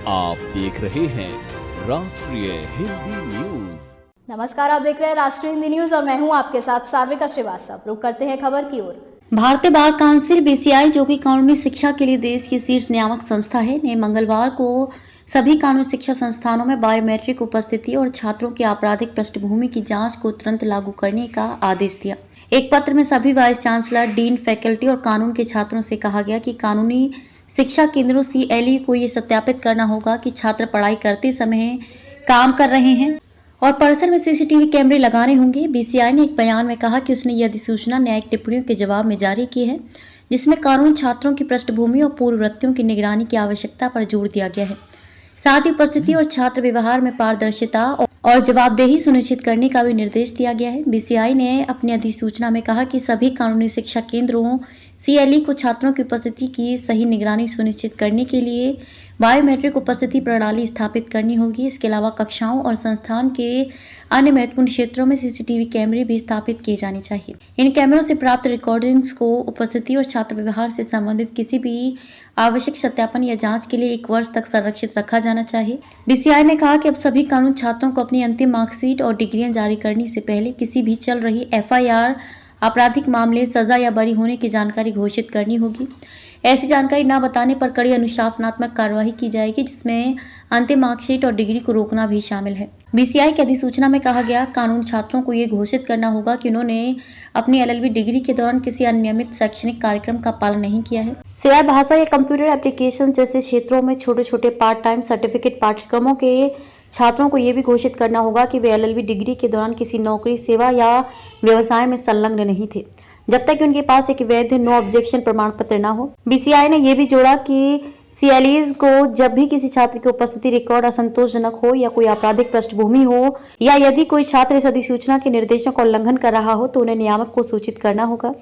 आप देख रहे हैं राष्ट्रीय हिंदी न्यूज। नमस्कार, आप देख रहे हैं राष्ट्रीय हिंदी न्यूज और मैं हूं आपके साथ साविका श्रीवास्तव। रुक करते हैं खबर की ओर। भारतीय बार काउंसिल बीसीआई, जो कि कानूनी शिक्षा के लिए देश की शीर्ष नियामक संस्था है, ने मंगलवार को सभी कानूनी शिक्षा संस्थानों में बायोमेट्रिक उपस्थिति और छात्रों की आपराधिक पृष्ठभूमि की जांच को तुरंत लागू करने का आदेश दिया। एक पत्र में सभी वाइस चांसलर, डीन, फैकल्टी और कानून के छात्रों से कहा गया कि कानूनी शिक्षा केंद्रों सीएलई को ये सत्यापित करना होगा कि छात्र पढ़ाई करते समय काम कर रहे हैं और परिसर में सीसीटीवी कैमरे लगाने होंगे। बीसीआई ने एक बयान में कहा कि उसने यह अधिसूचना न्यायिक टिप्पणियों के जवाब में जारी की है, जिसमें कानून छात्रों की पृष्ठभूमि और पूर्ववृत्तियों की निगरानी की आवश्यकता पर जोर दिया गया है। साथ ही उपस्थिति और छात्र व्यवहार में पारदर्शिता और जवाबदेही सुनिश्चित करने का भी निर्देश दिया गया है। बीसीआई ने अपनी अधिसूचना में कहा कि सभी कानूनी शिक्षा केंद्रों सीएलई को छात्रों की उपस्थिति की सही निगरानी सुनिश्चित करने के लिए बायोमेट्रिक उपस्थिति प्रणाली स्थापित करनी होगी। इसके अलावा कक्षाओं और संस्थान के अन्य महत्वपूर्ण क्षेत्रों में सीसीटीवी कैमरे भी स्थापित किए जाने चाहिए। इन कैमरों से प्राप्त रिकॉर्डिंग्स को उपस्थिति और छात्र व्यवहार से संबंधित किसी भी आवश्यक सत्यापन या जांच के लिए 1 वर्ष तक संरक्षित रखा जाना चाहिए। बीसीआई ने कहा कि अब सभी कानून छात्रों को अपनी अंतिम मार्कशीट और डिग्रियां जारी करने से पहले किसी भी चल रही एफआईआर, आपराधिक मामले, सजा या बरी होने की जानकारी घोषित करनी होगी। ऐसी जानकारी न बताने पर कड़ी अनुशासनात्मक कार्रवाई की जाएगी, जिसमें अंतिम मार्कशीट और डिग्री को रोकना भी शामिल है। बीसीआई की अधिसूचना में कहा गया, कानून छात्रों को ये घोषित करना होगा कि उन्होंने अपनी एलएलबी डिग्री के दौरान किसी अनियमित शैक्षणिक कार्यक्रम का पालन नहीं किया है। सिवाय भाषा या कंप्यूटर एप्लीकेशन जैसे क्षेत्रों में छोटे छोटे पार्ट टाइम सर्टिफिकेट पाठ्यक्रमों के छात्रों को यह भी घोषित करना होगा कि वे एलएलबी डिग्री के दौरान किसी नौकरी, सेवा या व्यवसाय में संलग्न नहीं थे, जब तक कि उनके पास एक वैध नो ऑब्जेक्शन प्रमाण पत्र न हो। बीसीआई ने यह भी जोड़ा कि सीएलईज को जब भी किसी छात्र की उपस्थिति रिकॉर्ड असंतोषजनक हो या कोई आपराधिक पृष्ठभूमि हो या यदि कोई छात्र इस अधिसूचना के निर्देशों का उल्लंघन कर रहा हो तो उन्हें नियामक को सूचित करना होगा।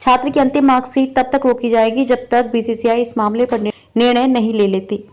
छात्र की अंतिम मार्कशीट तब तक रोकी जाएगी जब तक बीसीसीआई इस मामले पर निर्णय नहीं ले लेती।